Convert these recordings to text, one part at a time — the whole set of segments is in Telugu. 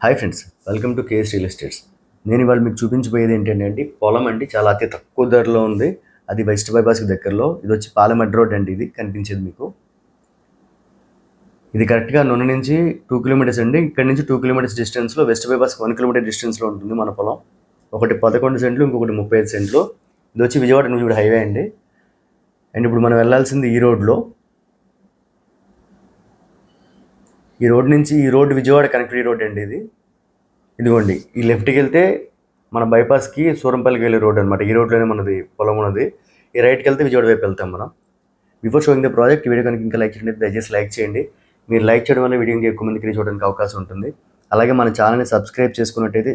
Hi friends, welcome to KS real estates. నేను ఇవాళ మీకు చూపించబోయేది ఏంటంటే పొలం అండి. చాలా అతి తక్కువ ధరలో ఉంది. అది వెస్ట్ బైపాస్కి దగ్గరలో. ఇది వచ్చి పాలమడ్ రోడ్ అండి. ఇది కనిపించేది మీకు. ఇది కరెక్ట్గా నున్న నుంచి 2 కిలోమీటర్స్ అండి. ఇక్కడ నుంచి 2 కిలోమీటర్స్ డిస్టెన్స్లో, వెస్ట్ బైపాస్కి 1 కిలోమీటర్ డిస్టెన్స్లో ఉంటుంది మన పొలం. ఒకటి 11 సెంట్లు, ఇంకొకటి 35 సెంట్లు. ఇది వచ్చి విజయవాడ నుంచి హైవే అండి. అండ్ ఇప్పుడు మనం వెళ్ళాల్సింది ఈ రోడ్లో. ఈ రోడ్ నుంచి ఈ రోడ్ విజయవాడ కనెక్టివిటీ రోడ్ అండి ఇది. ఇదిగోండి, ఈ లెఫ్ట్కి వెళ్తే మన బైపాస్కి సూరంపల్లికి వెళ్ళే రోడ్ అనమాట. ఈ రోడ్లోనే మనది పొలం ఉన్నది. ఈ రైట్కి వెళ్తే విజయవాడ వైపు వెళ్తాం మనం. Before showing the project, video కనుక ఇంకా లైక్ చేయండి, దయచేసి లైక్ చేయండి. మీరు లైక్ చేయడం వల్ల వీడియో ఇంకా ఎక్కువ మందికి రీచ్ అవ్వడానికి అవకాశం ఉంటుంది. అలాగే మన ఛానల్ని సబ్స్క్రైబ్ చేసుకున్నట్టయితే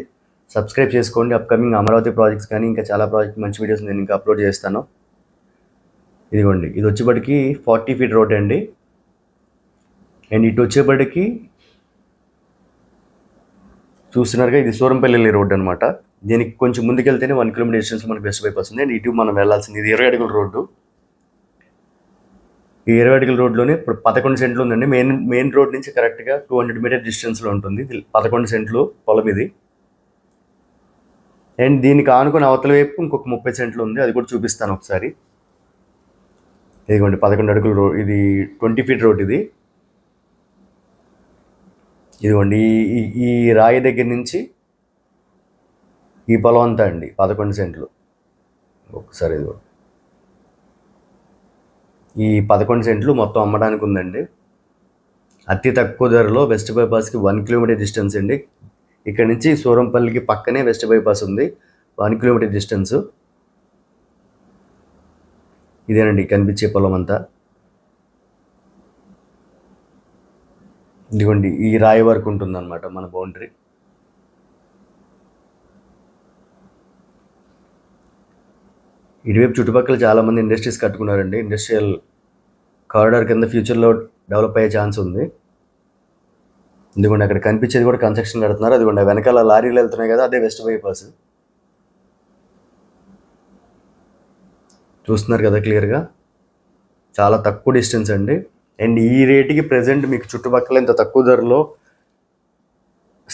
సబ్స్క్రైబ్ చేసుకోండి. అప్కమింగ్ అమరావతి ప్రాజెక్ట్స్ కానీ ఇంకా చాలా ప్రాజెక్ట్ మంచి వీడియోస్ నేను ఇంకా అప్లోడ్ చేస్తాను. ఇదిగోండి, ఇది వచ్చేప్పటికి 40 ఫీట్ రోడ్ అండి. అండ్ ఇటు వచ్చేప్పటికి చూస్తున్నారుగా, ఇది సూరంపల్లి రోడ్ అనమాట. దీనికి కొంచెం ముందుకెళ్తేనే 1 కిలోమీటర్ డిస్టెన్స్ మనకి వెస్ట్ వైపు వస్తుంది. అండ్ ఇటు మనం వెళ్ళాల్సింది. ఇది 20 అడుగుల రోడ్డు. ఈ 20 అడుగుల రోడ్లోనే ఇప్పుడు 11 సెంట్లు ఉందండి. మెయిన్ రోడ్ నుంచి కరెక్ట్గా 200 మీటర్ డిస్టెన్స్లో ఉంటుంది. 11 సెంట్లు పొలం ఇది. అండ్ దీనికి ఆనుకుని అవతల వైపు ఇంకొక 30 సెంట్లు ఉంది. అది కూడా చూపిస్తాను ఒకసారి. ఇదిగోండి, 11 అడుగుల రోడ్. ఇది 20 ఫీట్ రోడ్ ఇది. ఇదిగోండి, ఈ రాయి దగ్గర నుంచి ఈ పొలం అంతా అండి 11 సెంట్లు. ఒకసారి ఇదిగోండి, ఈ 11 సెంట్లు మొత్తం అమ్మడానికి ఉందండి. అతి తక్కువ ధరలో వెస్ట్ బైపాస్కి 1 కిలోమీటర్ డిస్టెన్స్ అండి. ఇక్కడ నుంచి సూరంపల్లికి పక్కనే వెస్ట్ బైపాస్ ఉంది, 1 కిలోమీటర్ డిస్టెన్స్. ఇదేనండి కనిపించే పొలం అంతా. ఇదిగోండి, ఈ రాయి వరకు ఉంటుందన్నమాట మన బౌండరీ. ఇటువైపు చుట్టుపక్కల చాలామంది ఇండస్ట్రీస్ కట్టుకున్నారండి. ఇండస్ట్రియల్ కారిడార్ కింద ఫ్యూచర్లో డెవలప్ అయ్యే ఛాన్స్ ఉంది. ఇదిగోండి, అక్కడ కనిపించేది కూడా కన్స్ట్రక్షన్ కడుతున్నారు. అదిగోండి, వెనకాల లారీలు వెళ్తున్నాయి కదా, అదే వెస్ట్ బైపాస్. చూస్తున్నారు కదా క్లియర్గా. చాలా తక్కువ డిస్టెన్స్ అండి. అండ్ ఈ రేటుకి ప్రజెంట్ మీకు చుట్టుపక్కల ఇంత తక్కువ ధరలో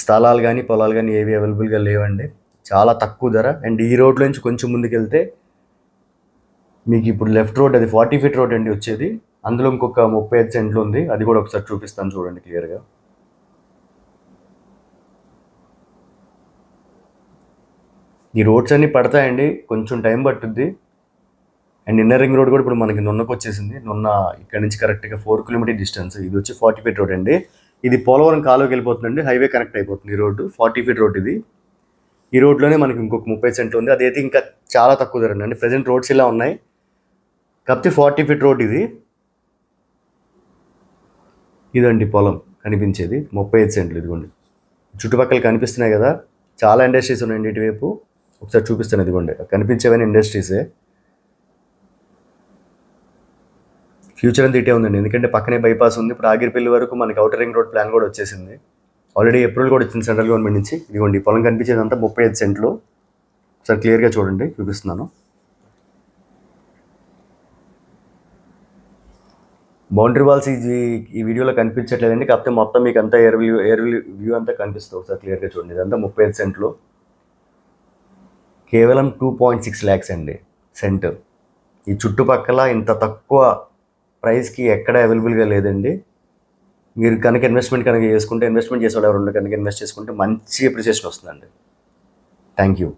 స్థలాలు కానీ పొలాలు కానీ ఏవి అవైలబుల్గా లేవండి. చాలా తక్కువ ధర. అండ్ ఈ రోడ్లో నుంచి కొంచెం ముందుకు వెళ్తే మీకు ఇప్పుడు లెఫ్ట్ రోడ్, అది 40 ఫీట్ రోడ్ అండి వచ్చేది. అందులో ఇంకొక 35 సెంట్లు ఉంది. అది కూడా ఒకసారి చూపిస్తాను చూడండి క్లియర్గా. ఈ రోడ్స్ అన్నీ పడతాయండి, కొంచెం టైం పట్టుద్ది. అండ్ ఇన్నర్ రింగ్ రోడ్ కూడా ఇప్పుడు మనకి నున్నకు వచ్చేసింది. నున్న ఇక్కడ నుంచి కరెక్ట్గా 4 కిలోమీటర్ డిస్టెన్స్. ఇది వచ్చి 40 ఫీట్ రోడ్ అండి. ఇది పోలవరం కాలువకి వెళ్ళిపోతుందండి. హైవే కనెక్ట్ అయిపోతుంది ఈ రోడ్డు. 40 ఫీట్ రోడ్ ఇది. ఈ రోడ్లోనే మనకి ఇంకొక 30 సెంట్లు ఉంది. అదైతే ఇంకా చాలా తక్కువ ధర అండి. ప్రజెంట్ రోడ్స్ ఇలా ఉన్నాయి, కాకపోతే 40 ఫీట్ రోడ్ ఇది. ఇదండి పొలం కనిపించేది, 35 సెంట్లు. ఇదిగోండి, చుట్టుపక్కల కనిపిస్తున్నాయి కదా, చాలా ఇండస్ట్రీస్ ఉన్నాయండి ఇటువైపు. ఒకసారి చూపిస్తాను. ఇదిగోండి, కనిపించేవన్నీ ఇండస్ట్రీసే. ఫ్యూచర్ అంతా ఇటే ఉందండి, ఎందుకంటే పక్కనే బైపాస్ ఉంది. ఇప్పుడు ఆగిరిపల్లి వరకు మనకి అవుటర్ రింగ్ రోడ్ ప్లాన్ కూడా వచ్చేసింది. ఆల్రెడీ అప్రూవల్ కూడా వచ్చింది సెంట్రల్ గవర్నమెంట్ నుంచి. ఇదిగోండి, పొలం కనిపించేదంతా 35 సెంట్లు. ఒకసారి క్లియర్గా చూడండి, చూపిస్తున్నాను. బౌండరీ వాల్స్ ఈ వీడియోలో కనిపించట్లేదండి, కాకపోతే మొత్తం మీకు అంతా ఎయిర్ వ్యూ అంతా కనిపిస్తుంది. ఒకసారి క్లియర్గా చూడండి. ఇదంతా 35 సెంట్లు. కేవలం 2.6 lakhs అండి సెంట్. ఈ చుట్టుపక్కల ఇంత తక్కువ ప్రైస్కి ఎక్కడ అవైలబుల్గా లేదండి. మీరు కనుక ఇన్వెస్ట్మెంట్ చేసుకుంటే, ఇన్వెస్ట్మెంట్ చేసేవాళ్ళు ఎవరు కనుక ఇన్వెస్ట్ చేసుకుంటే మంచి అప్రిసియేషన్ వస్తుందండి. Thank you.